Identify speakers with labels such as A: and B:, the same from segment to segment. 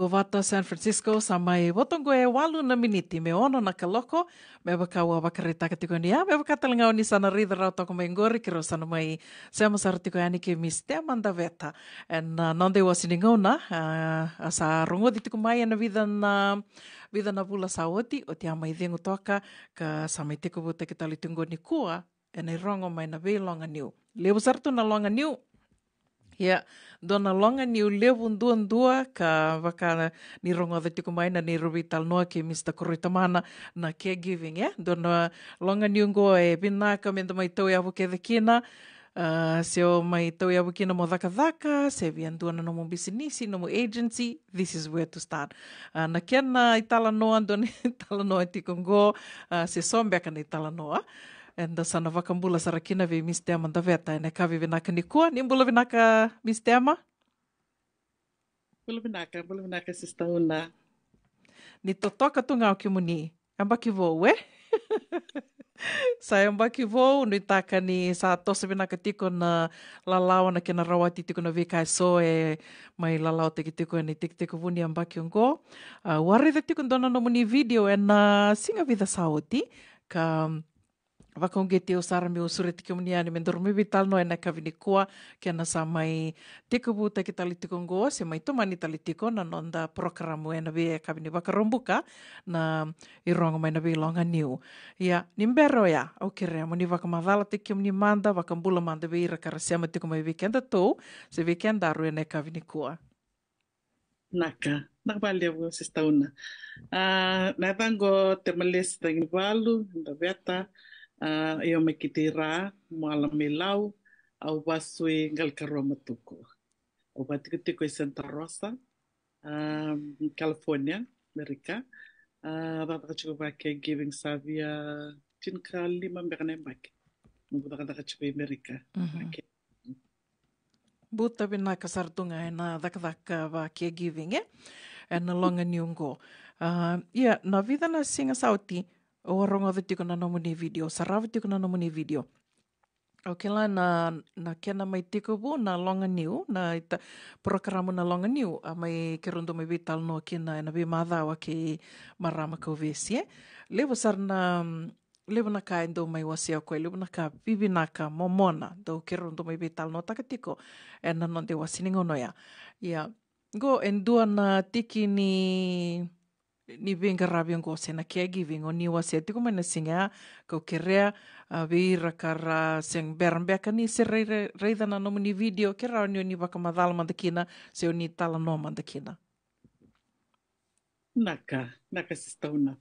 A: Wata San Francisco sa may watongo e 8 me ono na kaloko me baka wa bakarita katiko nia me baka talanga ni sana rida rau toko mai ngori kiro sana mai sama sartiko ani ke miste manda veta en non de was ningona asa rongo ditiko mai na vida na bula saoti o te amai dengo toka ka sa mai teko buta ke tali tungo ni kua e nei rongo mai na ve longa niu levo sartu na longa niu. Ya, dona longa ni ulevu ndua ka waka ni rongo tiko mai na ni rubital noa ke Mr. Koritamana na caregiving, ya. Dona longa ni ungo e binaka menda mai tau avu ke kina, se o mai tau avu kina mo dhaka, se vian duana no mo bisinisi, no mo agency, this is where to start. Na kena itala noa, dona itala noa tiko ngo, se sombeka na itala noa. And sana vakambula sarakina vi Miss Tema da veta ne kavi vinaka ni kua ni mbula vinaka Miss Tema
B: Bula vinaka sista una.
A: ni totoka tu ngau ki muni ambaki vou sa ambaki vou no itaka ni sa tosa vinaka tiko na lalao na kena rawati tiko na vikai so e mai lalao tiko ni tiko vuni ambaki ngo wari tiko dona no muni video e na singa vida saoti ka Vakongeti o sara me o sure tiki muni ane me dormi vital no e na kavini kua ke na sa mai tiko buta ki tali tiko ngoa se mai tomani tali tiko na nonda programo e na vi e kavini wakarombuka na i rongo mai na vi longa niu. Ia, nimbero ia, au kere muni wakamadhala tiki muni manda, wakambula manda vi ira karasema tiko mai weekenda tau, se weekenda aru e na kavini kua.
B: Naka valia vo sista una. Na tango te malesi tangi valu, da veta, eu me kitira, moala me lau, au wasui ngal karua matuko. Au batiko e Santa Rosa, California, Amerika. Rata chiko ba caregiving savia tinka 5 mbekane mbaki. Nungu rata chiko Amerika.
A: Buta bina kasartunga e na dakadaka wa caregiving e na longa niungo. Ia, na vida na singa sauti, o rongo tiko na nomuni video, sarawa tiko na nomuni video. O kela na kena mai tiko bu na longa niu, na ita programo na longa niu, a mai kerondo mai vital no kena e na vi madhawa ke marama kau vesi, Levo sar na levo na ka endo mai wasia koe, levo na ka vivi na ka momona, do kerondo mai vital no takatiko, e na non de wasiningo noia. Ia, go endua na tiki ni venga rabi ngo se na caregiving o ni wasia tiko mai na singa ko kerea vira kara seng berambeka ni se reida na nomu ni video kera ni waka madala mandakina se o ni tala no mandakina.
B: Naka sista una.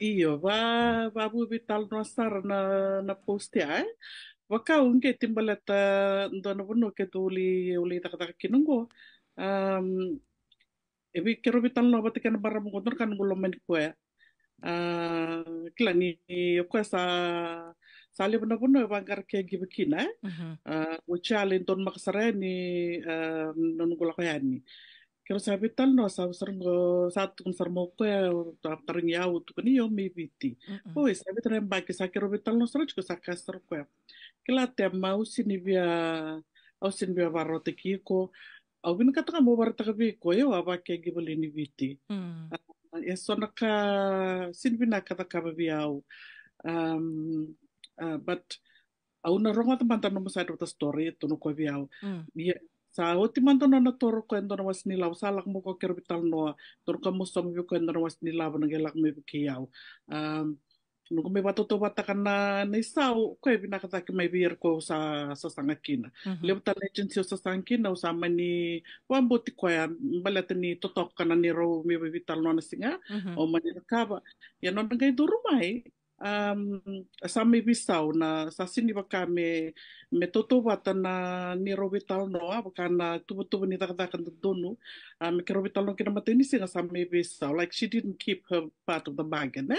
B: Iyo, va bubi tal nosar na posti ai. Waka unge timbaleta ndona vuno ke uli taka kinungo. Ebi kero bital no bati kan barra mo kan gulo men ko ya. Kila ni ko sa le bana buno bangar ke gibikina. Wuchale don makasare ni non gulo ko yani. Kero sa bital no sa sarngo sa tukun sarmo ko ya taring ya tukun yo mi biti. Oh, sa bital ba ke sa kero bital no sarch ko sa kasar ko ya. Kila te mau sini bia au sin bia barote ki ko au bin kata mo bar ta bi ko yo aba ke gibali ni viti e sona ka sin bina kata ka bi au but au na ronga ta manta no sa ta story to no ko bi au sa oti manta no na toro ko endo no was ni lau salak mo ko kerbital no tor ka mo som bi ko endo no was ni lau na gelak me bi ki au no me bato to bata kana nei sau ko e bina kata ki mai bir ko sa sangakina le bata agency sa sangakina sa mani wamboti ko ya balata ni totok kana ni ro me vital no na singa o mani kaba ya no ngai duru mai sa me bisau na sa sini baka me toto bata na ni ro vital no baka na tubu ni taka kan donu me kero vital no kina mateni singa sa me bisau like she didn't keep her part of the bargain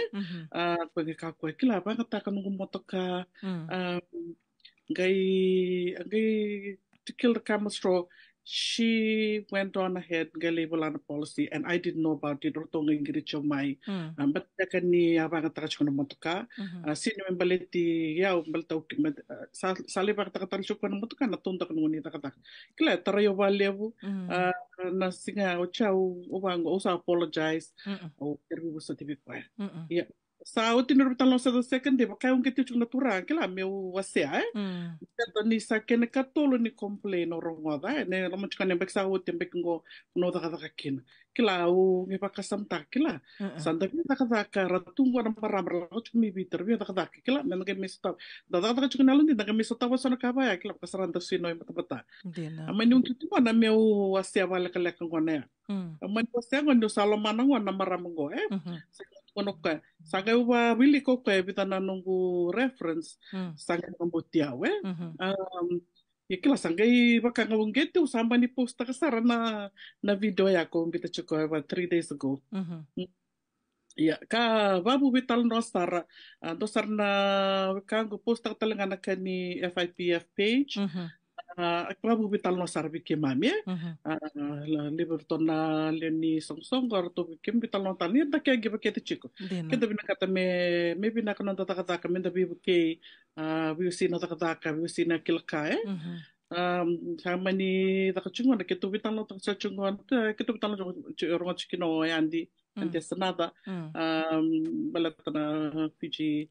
B: pagi kako kila ba kata kan motoka ngai tikil kamastro she went on ahead galibulana policy and I didn't know about it rotonga ingiricho mai but ni abanga takachukuna motoka sini membaleti ya umbalta sali baka takachukuna motoka na tonta kununi takata kila tarayo valevu na singa ochau ubango usa apologize o terbi busati kwa ya sa o tinur bitalo sa second day baka un ketu chuna tura kila meu wasea Kata ni sa kene katolo ni complain o rongoda ne lo machka ne beksa o tembe ngo no daga daga kina kila o nge pakasam ta kila sanda bi daga daga ratungo na paramra lo chumi bitter bi daga daga kila ne nge mista daga daga chuna lo ni daga mista wa sana ka ba ya kila pasaranda sino i mata bata amani un kitu na meu wasia wala kala ngone amani wasia ngondo salomana ngona maramongo kono ka sanga uwa wili ko ka bitana nungu reference sanga kambotia we ya kila sanga I baka ngawungete usamba ni posta kasara na video yako mbita chuko 3 days ago ya ka babu vital no sara na kango posta talanga kani FIPF page Babu vital no sar bikim mami la liberton na leni songsong or to bikim vital no tani da kaya giba kete chiko kete bina kata me bina kana ta kata ka me da bibu ke we see na ta kata ka we see na kilka sama ni ta kachungo na ketu vital no ta kachungo ketu vital no rongo chikino yandi ante sanada balatana Fiji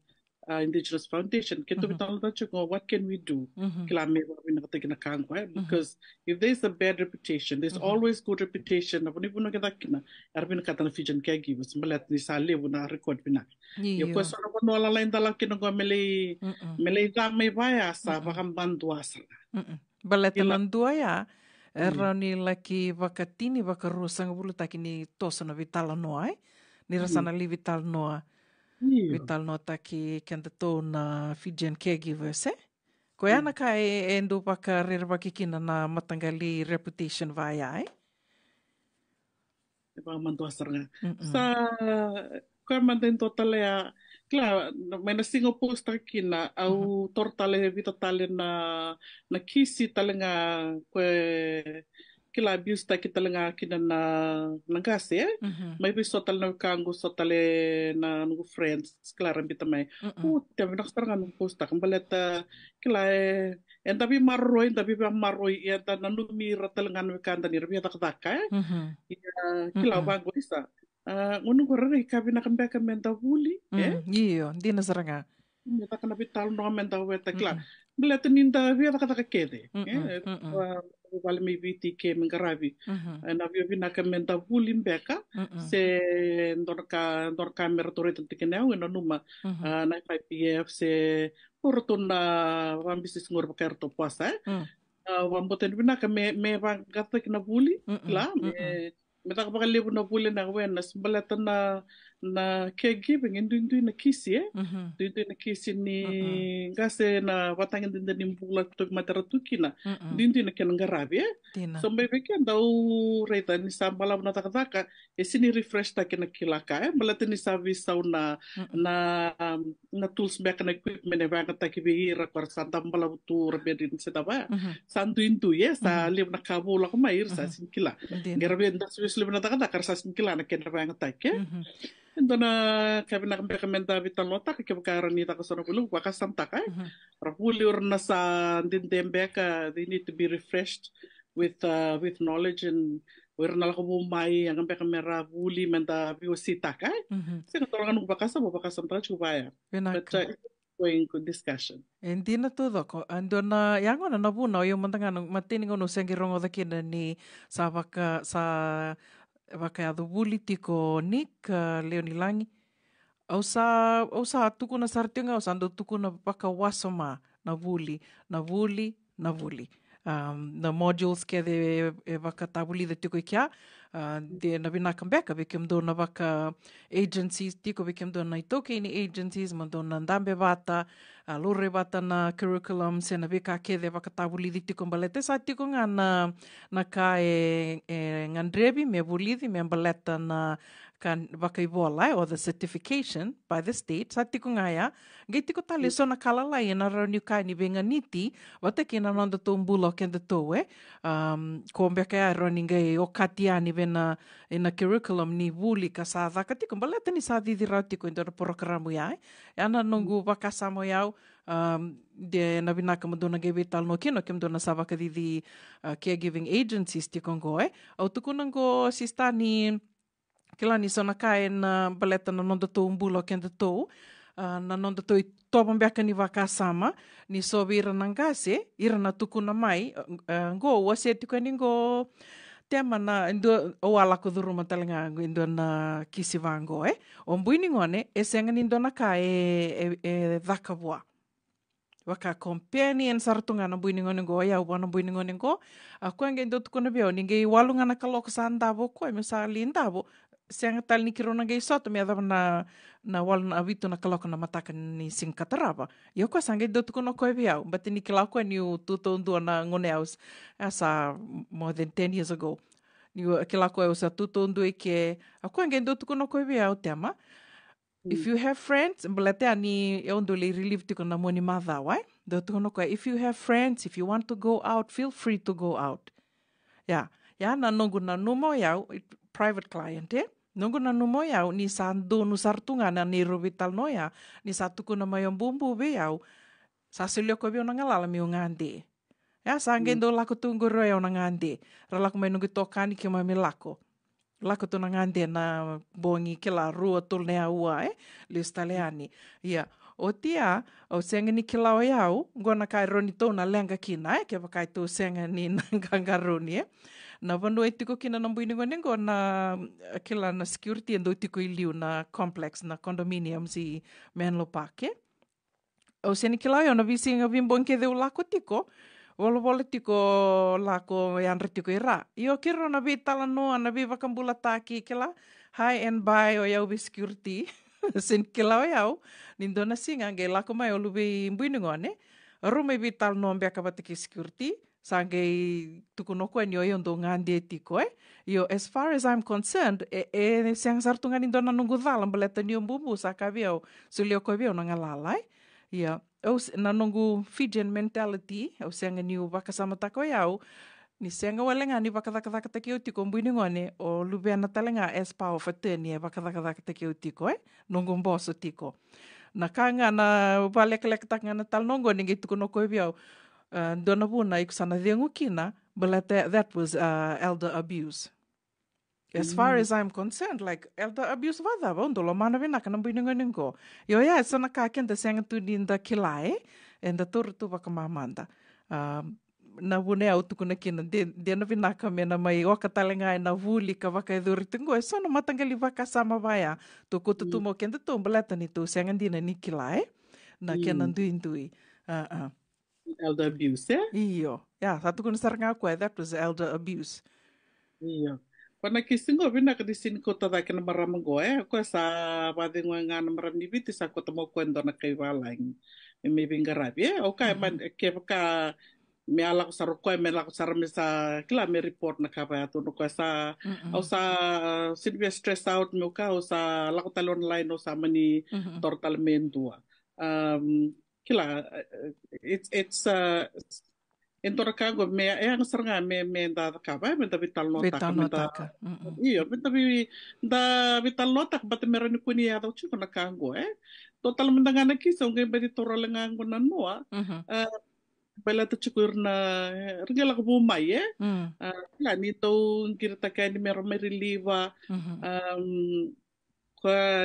B: Indigenous Foundation ketu vital no chungo what can we do kila me bina kata kina kangwa because if there's a bad reputation there's always good reputation na punipuno kita kina arbin kata na Fijian caregivers balat ni sale na record bina yo pues ano no la lain dala kina go mele da me vaya sa bakam bantu asala
A: balat landua ya erani laki vakatini vakarusang bulu takini tosana vital noa ni rasana li vital noa vital no taki kenda to na Fijian caregivers ko yana ka endo baka rerba kikina na matangali reputation vaya
B: ba mantu asarga sa ko manten total ya kla mena singo posta kina au tortale vita tale na kisi talenga ko kila abuse ta kita lenga kina na gase mai bi sotal na kango sotale na nugu friends kila rambita mai te bi nakstara nga posta kambaleta kila en tabi marroi ya ta nanu mi ratalenga no kanda ni rabia takdaka kila bago isa ngunu gorre kabi na kambeka menta huli
A: iyo dina saranga
B: ta kana bital no menta weta kila beleta ninda via takata kede wale mi viti ke mengaravi na vio vina ka menta vuli mbeka se ndorka mertore tikene au no numa na FIPF se portona wambisi ngor bakerto puasa wamboten vina ka me gata kina vuli la me ta ka lebu na vuli na wena sbalata na caregiving ndu na kisi ndu na kisi ni gase na watangin din din bula to matara tukina ndu na ken ngarabi so maybe kan daw reta ni sambala na takaka sini refresh ta ken kilaka balata ni service sau na tools back na equipment ba ka takibi rakwar santa bala tu rebedin setaba santu intu sa lib na kabula ko mair sa sinkila ngarabi nda service lib na takaka sa sinkila na ken ba nga take Entona kabina kamenta vital nota ke bakarani ta kasona bulu bakasam ta kai rapuli urna sa dindembeka they need to be refreshed with knowledge and urna ko mai ang kamera buli menta biosita kai sino torangan bakasam ta chubaya but going good discussion
A: Endina tudo ko andona yango na nabuna yo mantangan matini ngono sengirongo dakina ni sa Vakayado buli tiko Nick Leoni Langi. Au sa tuku na sartinga au sando tuku na baka wasoma na vuli. Na modules ke de baka tabuli de tiko ikia de na bina kambeka bikem do na baka agencies tiko bikem do na itoke ini agencies mando na ndambe bata lure bata na curriculum se na beka kede wakatawulidi tiko mbalete sa tiko nga na ka ngandrebi me bulidi me mbaleta na kan wakaibola or the certification by the state sa tiko nga ya ngai tiko tali so na kalala na rauni kai ni benga niti wate kina nanda to mbulo kenda to ko mbeka ya roni ngai o katiani bena ina curriculum ni buli ka sa dhaka tiko mbaleta ni sa didi rau tiko indora programu ya ana nungu wakasamo yau de na vinaka madona gebe tal no kino kem dona sava ka didi caregiving agencies ti kongo au tukunango sistani kila ni sona kai na baleta na nonda to umbulo kenda to na nonda to toba mbeka ni wakasama ni sobi ira nangase ira na tukuna mai go wase tiko ni go tema na indo o ala ko duru matalenga indo na kisivango o mbuini ngone esenga ni ndona ka e dhakabwa waka companion sartunga na mbuini ngone go ya wana mbuini ngone go aku nge ndo tukuna bio ninge walunga na kalok sandavo ko e mesa lindavo senga tal ni kirona ge soto me adava na wal na avitu na kalok na mataka ni sinkatarava yo ko sange ndo tukuna ko e bio but ni kila ko ni tuto ndo na ngone aus asa more than 10 years ago ni kila ko usa tuto ndo ke aku nge ndo tukuna ko e bio tema. If you have friends, mbalate ani e ondo le relieve tiko na moni madha, wai? Do tukono ko if you have friends, if you want to go out, feel free to go out. Ya, na nongu na numo yau, private client, nongu na numo yau, ni sa donu sartunga na ni robital no ya, ni sa tuko na mayong bumbu be yau, sa silyo ko bio nangalala mi ngande. Ya, sa ngendo lako tunggu royo nangande, ralako may nungu tokani ki mamilako. Lako tu ngande na bongi kila rua tulnea ua le staleani ia o tia o senga ni kila o yau ngona kai roni to na lenga kina ke pakai tu senga ni nganga roni na vanu etiko kina na mbuini ngone ngona kila na security ndo tiko iliu na complex na condominiums i Menlo Park o seni kila yo na visinga vimbonke de lako tiko wala tiko lako yan tiko ira. Io kiro na vitala no na viva kambula taki kila high and by o yau security sen kila o yau nindo na singa nge lako mai o lubi mbuini ngone rume vital no mbeka batiki security sange tuku no ko ni o yondo ngande tiko Io as far as I'm concerned siang sartunga nindo na nungu dhala mbaleta ni mbumbu sakavio sulio ko vio na ngalalai. Ia na nungu Fijian mentality au senga ni wakasama tako yau ni senga walenga ni wakadakadaka take utiko mbuini ngone o lubiana talenga as power of attorney wakadakadaka take utiko nungu mboso tiko na kanga na valek taka na tal nongo ningi tuko no ko biao dona buna ikusana dengu kina but that was elder abuse. As far as I'm concerned, like elder abuse vada ba ndolo mana vena kana mbuini ngo. Yo ya sana ka kenda senga tu dinda kilai enda tur tu vakamamanda. Na bune au tu kuna kina de na vena ka mena mai o katalenga na vuli ka vaka eduri tingo e sono matangali vaka sama vaya tu kutu tu mo kenda tu mbalata ni tu senga dina ni kilai na kena ndui.
B: Elder abuse,
A: Iyo. Ya, satu kuna saranga ko that was elder abuse.
B: Iyo. Pana kisingo vina ka disin ko tada kena maramango ko sa badingo nga na marami biti sa ko tamo kwendo na kay walang may bingarabi o kay man ke ka me ala ko saro ko me la ko saro me sa kila me report na ka ba to ko sa o sa silvia stress out me ka o sa la ko talon online o sa mani tortal mendua kila it's entora kago me ang saranga me da kaba me da vital nota me da iyo me da vital nota but meron ko niya daw chuko na kango total mendanga na kiso ngai bedi torolenga ngo na noa bala to chukur na regala ko bumay la nito kirta kay ni meron me relieva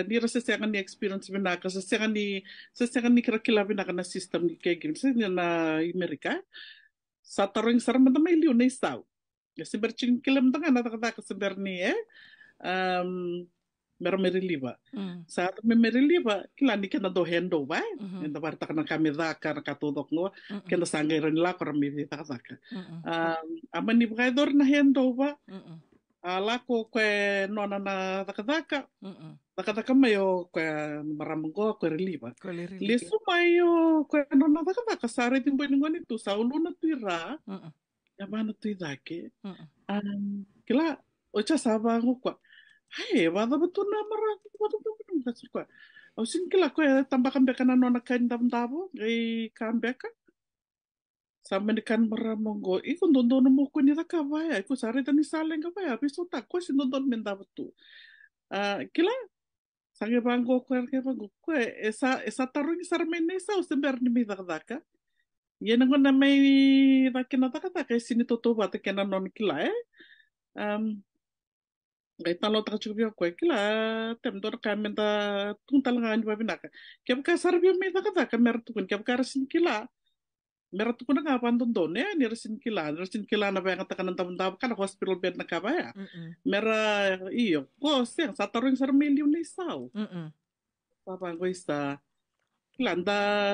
B: ni rasa senga ni experience binaka sa senga ni kira binaka na system ni kegim sa na Amerika sa taring sarang mata may liw na isaw. Kasi bercing kilam tanga natakata sa berni meron may reliva. Sa ato may reliva, kilani ka na do hendo ba? Enda parta ka ng kamidaka, nakatudok no, kaya nasangay rin nila, karami dita ka. Aman ni Bukador na hendo ba? Lako koe nona na takataka. Takataka mai o koe maramangoa koe reliva. Lesu mai o koe nona takataka. Sare timbo iningoni tu. Sauluna tu ira. Yamana tu idake. Kila ocha saba ngukwa. Hai, wada betul na marang. Wada betul na suka. Ausin kila koe tambahkan bekana nona kain tabo. Gai kambeka. Sama kan maramongo ikut nonton mo ko nila kabaya ikut sare tani saleng kabaya piso tak ko sin nonton menta betu kila sange bango ko ke bango ko esa tarung sarmene sa ustember ni midaka yena ngona mai dakena taka sini toto bata kena non kila um gai talo taka chubio ko kila tem dor ka menta tuntal ngan babinaka kebka sarbio midaka mer tukun kebka rasin kila merat ko na nga pandon ya nirasin kila na ba yung katakan ng tabang kan hospital bed na kabaya mera iyo ko siyang sa tarong sa milyon na isaw papang ko isa kila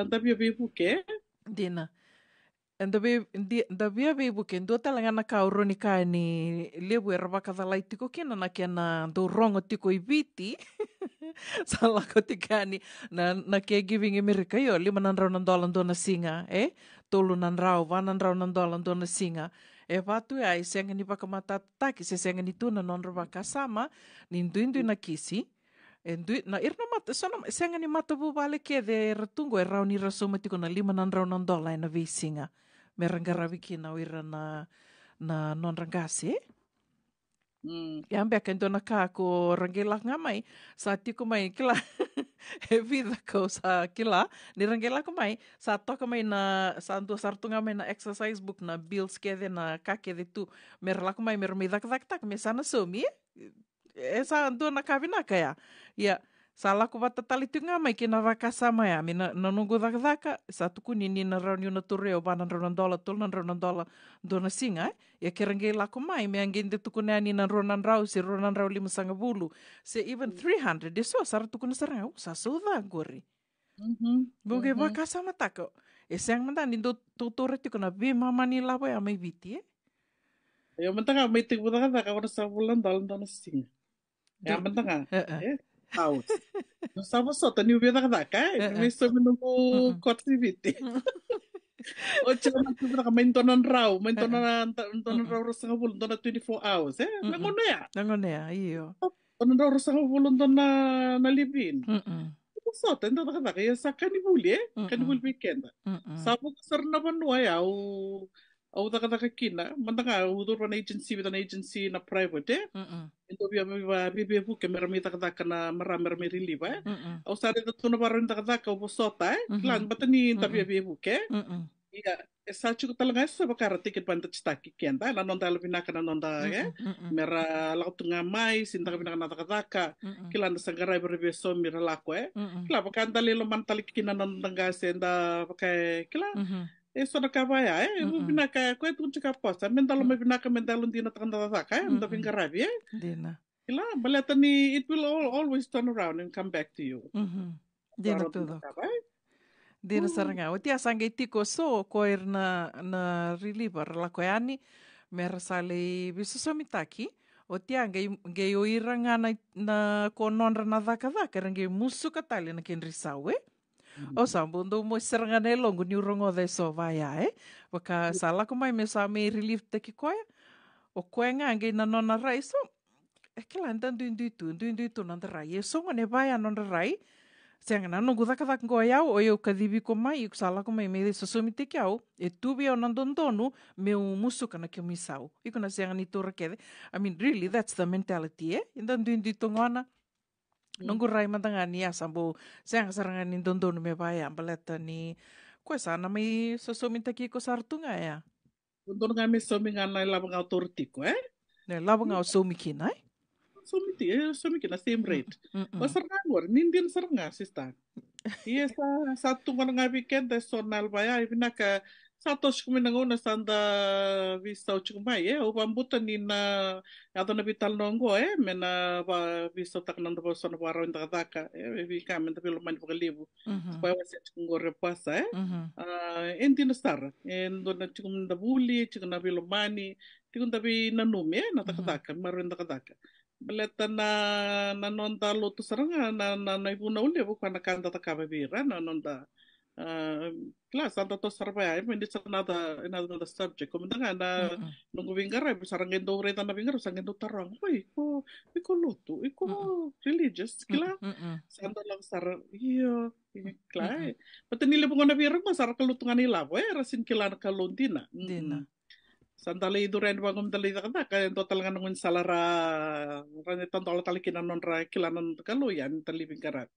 B: da biyo buke
A: dina da biya buke do talaga na kauro ni ka ni lebu erba kadalai tiko kena na kena do rongo tiko ibiti salah ko tikani na caregiving Amerika yo $500 dona singa tolu nandrau $100 dona singa vatu ai senga ni pakamata taki se senga ni tuna non roba kasama nindu na kisi na irna mata sono senga ni mata bu bale ke de ratungo rau ni rasoma tiko na $500 na visinga merangarawi kina wira na non rangasi Yambe kan dona ka ko rangela ngamai sa tiko mai kila vida ko sa kila ni rangela ko mai sa to ka mai na sa ando sartu ngamai na exercise book na bills ke de na ka ke de tu merla ko mai mer mi dak me sana somi esa ando na kavina kaya ya sala ko bata tali tu ngamai kina vakasa mai mi na nungu dak sa tuku ni na rauni na tureo $100 $200 dona singa ya kerangela ko mai me angin de tuku na ni na ronan rau si ronan rau 550 se even 300 de so sar tuku na sarang sa soda gori buge vakasa mata ko esang manda ni do tutore tu na bi mama ni la ya mai biti
B: ya mentanga mai tik buta ka ora sa bulan dalan dona singa ya mentanga out. No sabo so tani ubia da ka me so menunggu kotiviti. O chama tu ka mentonan rau rasa ngabul dona 24 hours nangono ya
A: iyo
B: tonan rau rasa ngabul dona na libin. So tanda ka ya sa kanibuli kanibul weekend. Sabo sarna banwa ya au taka kina mantanga udur pan agency with an agency na private Ito biya buke merami taka na marami relief au sare da tuna barin taka ubosota klan batani tapi biya buke iya esa chuko talaga sa bakara ticket panta chitaki kenda la nonda albinaka na nonda mera lautu ngamai sinta binaka na taka klan sangara berbe so mira lako klan bakanda lelo mantali kina nonda senda pakai klan eso na kabaya binaka ko tu chika posta mendalo me binaka mendalo dina tanda taka menda bingarabi
A: dina
B: kila balatani it will always turn around and come back to you
A: dina tudo dina saranga o tia sangue tiko so ko na reliever la ko yani mer sale bisosomitaki o tia ngai o iranga na ko nonra na daka ngai musu katali na kenrisawe o sambundo mo serangane longo ni urongo de so vaya Waka sala ko mai me sa me relief te ki koia o koenga ngai na nona rai so kila ndandu tu nanda rai so ngane vaya nona rai Siang na nungu daka ko yau o eu kadibi ko mai ik sala ko mai me sosumi te kiau tubi o nandondonu me musu kana ke misau iko na siang ni tora kede I mean really that's the mentality indan tu ngona nungu rai matanga ni asambo siang sarangan ni dondonu me baya baleta ni ko sana mai sosumi te ki ko sartunga ya
B: Dondonu ngame somi ngana labang autortiko
A: ne labang au somi kina
B: somi kina same rate Sarang war nindin saranga sista Iya satu mana ngabi kente sonal baya ibinaka satu kuminanguna sanda visa uchukumai o bambuta ni na ato na vital nongo mena ba visa tak nanda ba sona waro inda daka vi kamen tapi lumayan pagalibu supaya wasa chukungore pasa enti na star endo na chukum na buli chukum na vilumani tikun tapi nanumi na takataka marin takataka baleta na nonda lotu saranga na ibuna uli bukan na kanta takaba bira na nonda class anta to sarba ay hindi sa another subject kung nga na nung bingara sarang endo reta na bingara sarang endo tarang oy ko luto iko religious kila sanda lang sar iyo kila pati nila po na bira masarap kalutungan nila rasin kila na kalundina sandali duren bagom dali kada kaya total nga nung salara ranitan tola tali kinanon ra kilanan kaluyan talibing karat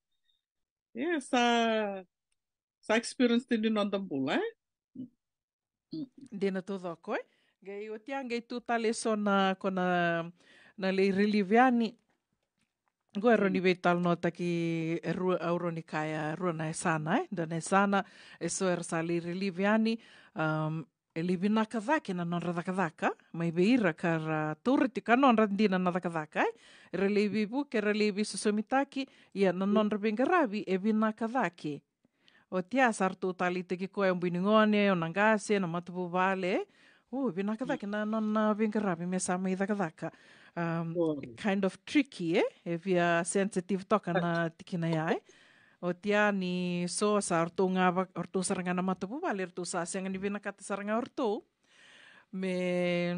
B: sa experience din nonton pula
A: Dina tudo ko gai o tiang gai tu tale so na kona na le reliviani go roni vetal nota ki euro ni kaya rona sana dana sana eso sa le reliviani e libi na kadhaki na non radakadhaka, mai beira kara turiti ka non randina na radakadhaka, e relibi bu ke relibi susumitaki, ia na non rabingarabi e bina kadhaki. O tia sartu tali te ki koe mbiningone, o nangase, na matupu vale, bina kadhaki na non bingarabi me sa mai radakadhaka. Kind of tricky, e via sensitive toka na tikina ia, o tia ni so sa orto nga orto saranga na matupu vale orto sa senga ni vina kata saranga orto me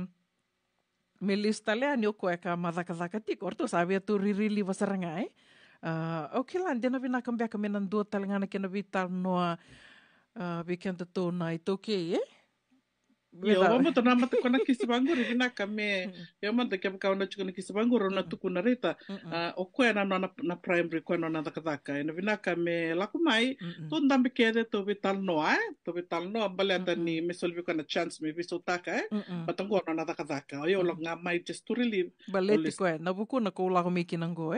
A: lista lea ni o koe ka madhakadhaka tiko orto sa avia tu ririli va saranga o kila ndena vina kambia ka menan dua talangana kena vital noa weekend to na i toke
B: Yo vamos to nama to kona kisibangur ibina kame yo man de kama kauna chukuna kisibangur na tukuna rita o koe na primary koe na takataka ina vina kame laku mai to ndambi kede to vital noa baleta ni mesolvi kana chance me viso taka patango na takataka yo lo nga mai just to relieve
A: baleti koe na buku na ko laku miki nango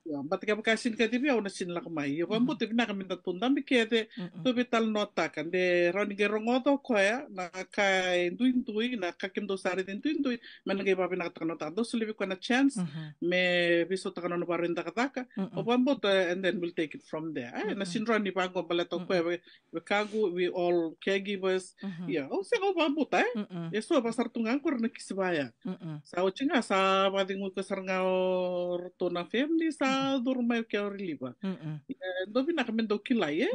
B: yo bat kama kasin ka dibi au na sin laku mai yo vamos to vina kame to ndambi kede to vital noa taka de roni gerongodo koe na indui na kakim do sari indui men ngai babi na takano ta do slivi ko na chance me biso takano no barin taka o bambot and then we'll take it from there na sinro ni bago balato ko we kagu we all caregivers o se go bambot eso pasar tungang ko na kisibaya sa o chinga sa badingu ko sarnga to na family sa durma ke reliva do bina kamendo kilai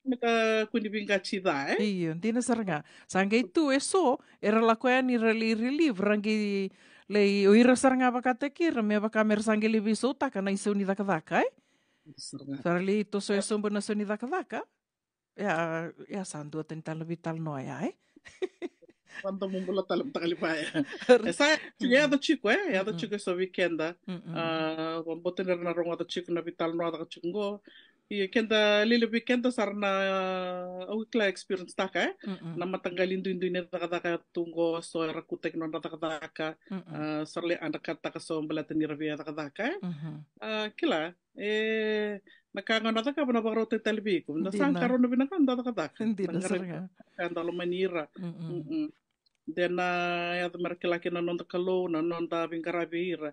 B: meta kundi binga chida
A: iyo dina saranga sanga itu eso era la koe ni relieve rangi le o ira saranga bakate kira me bakamer sangi libi sota kana iso ni dakadaka sarali to so eso bona so ni dakadaka ya sandu tental vital no ya
B: quando mumbula talam takalipaya esa ya do chico so weekenda vamos tener na ronga do chico na vital no da chico Iya, kenda lili weekend sarna awikla experience taka na matanggalin do na taka tunggo so rakutek no taka sarle anda kata so balatan ni ravia taka kila nakanga na taka na baro te talbi ko na sang karon na binakan taka
A: hindi na sarga
B: kanda lo manira then ya the merkelaki na nonda kalo na nonda bingkarabira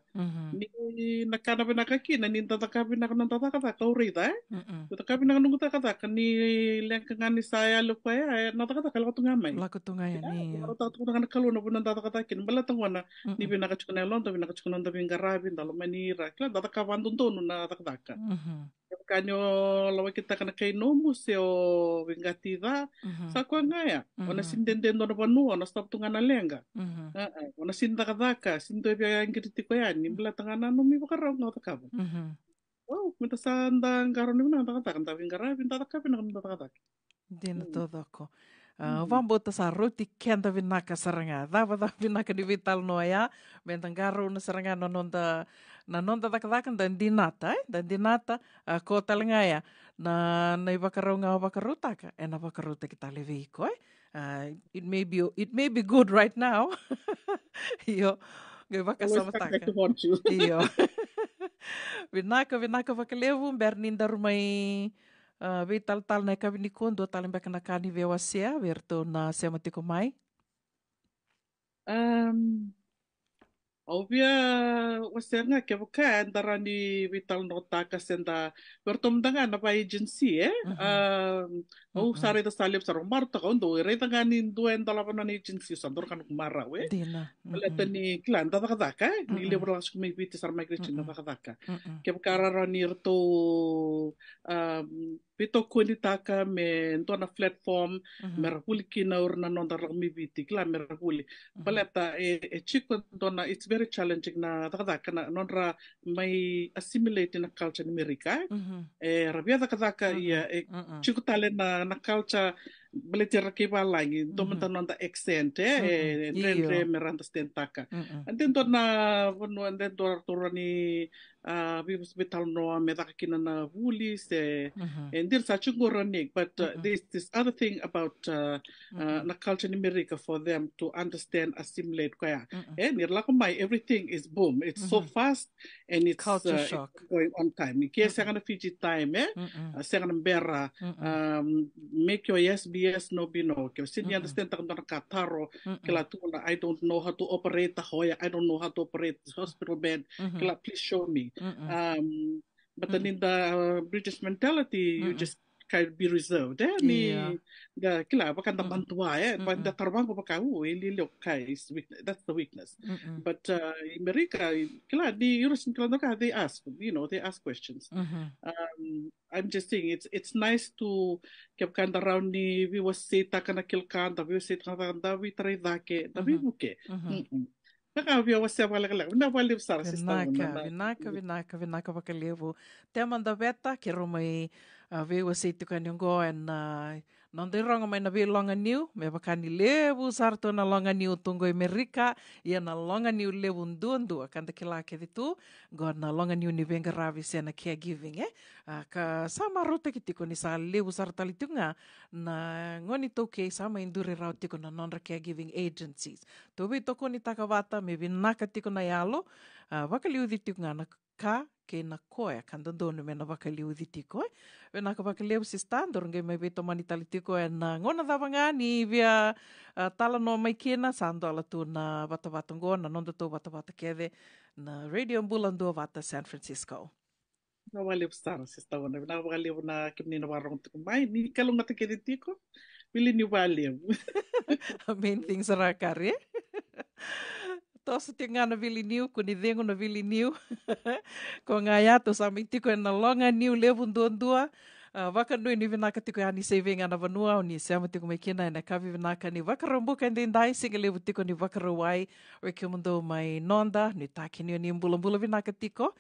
B: ni nakana binakaki na ninta takabi na nonda takata kaurita takabi na nonda takata ni lengkangani saya lupa ya na takata kalau tungamai
A: lakutungaya ni
B: kalau tak tungan kalo na nonda takata kin bala tungwana ni binakachukuna londa binakachukuna nonda bingkarabi ndalo manira kila tatakaban tuntu na takata kanyo lawa kita kana kay no museo vingatida sa kwa ngaya ona sindendendo na panu ona stop tunga na lenga ona sindakadaka sindo bya ngiriti ko yan nimbla tangana no mi bakaraw na takabo minta sanda ngaro ni na takata kan vingara pinta takapi na takata
A: dina todo ko vamos sa roti kenda vinaka saranga dava vinaka di vital noya bentangaro na saranga no nonda takadakan dan dinata ko talangaya na ibakaruta ka na bakaruta kita levi ko it may be good right now yo gabaka sama taka iyo vinaka vakalevu berninda rumai vital na kabini kondo talembek na kani vewasia verto na sematiko mai
B: Ovia wasenga ke bukan darani vital nota kasenda bertomdanga na pa agency sare da salib saro marta kondo re tangani duen dalapan agency sandor kan kumara we
A: Dina.
B: Latani klan da kadaka ni le berlas kumi viti sar migration da kadaka ke bukara rani rto pito kuni taka me ndona platform merapuli kina urna nonda mi viti kla merapuli baleta e chico dona it's very challenging na kadaka na nonra mai assimilate na culture ni Amerika e rabia da kadaka ia e chico tale na culture beletir ke balangi domenta nonda accent rendre meranda stentaka and then dona vonu and then dora torani vivus betal no me kina na vuli se and there's such a but there's this other thing about na culture in America for them to understand assimilate kaya near lakomai everything is boom it's so fast and it's going on time ke sangana Fiji time sangana bera make your yes BS no be no ke sin understand ta na kataro kila tuna I don't know how to operate the hoya I don't know how to operate the hospital bed kila please show me but then in the British mentality you just kind of be reserved ni the kila bakan bantua banda terbang ko pakau ili lo kai that's the weakness but in America kila di European kila they ask they ask questions I'm just saying it's nice to keep kanda around ni we was say takana kilkan da we was say takana we try dake da we buke Nakavia was several na wali sar
A: vinaka vakalevu te manda veta ke romai ve was say to kaniongo and non de ronga mai na ve longa new me vakani levu sarto na longa new tungo Amerika ia na longa new levu ndundu kanda kila ke ditu go na longa new ni venga ravi sena caregiving ka sama rota kitiko ni sa levu sartali tunga na ngoni toke sama indure rau tiko na non caregiving agencies to vi toko ni takavata me vinaka tiko na yalo vakaliu tiko ngana ka ke na koe kandondo me na vakaliu tiko ve na ka vakaliu si standor nge me veto manitali tiko na ngona davanga ni via tala no mai kena sando ala tu na vatavata ngona nonda to vatavata keve na radio ambulando vata San Francisco
B: na wali star sista wana na wali na kimni na warong tiko mai ni kalong mata ke tiko pili ni wali
A: main things are kare tosa te ngana vili niu, ko ni dengo na vili niu. Ko ngā iato sa mitiko e na longa niu levu ndua. Waka nui ni vinaka tiko ani saving ana vanua o ni seama tiko mai kina e na kavi vinaka ni wakarambuka ndi ndai singa levu tiko ni wakarawai. Oe ke mundo mai nonda, ni tākini o ni mbula mbula vinaka tiko.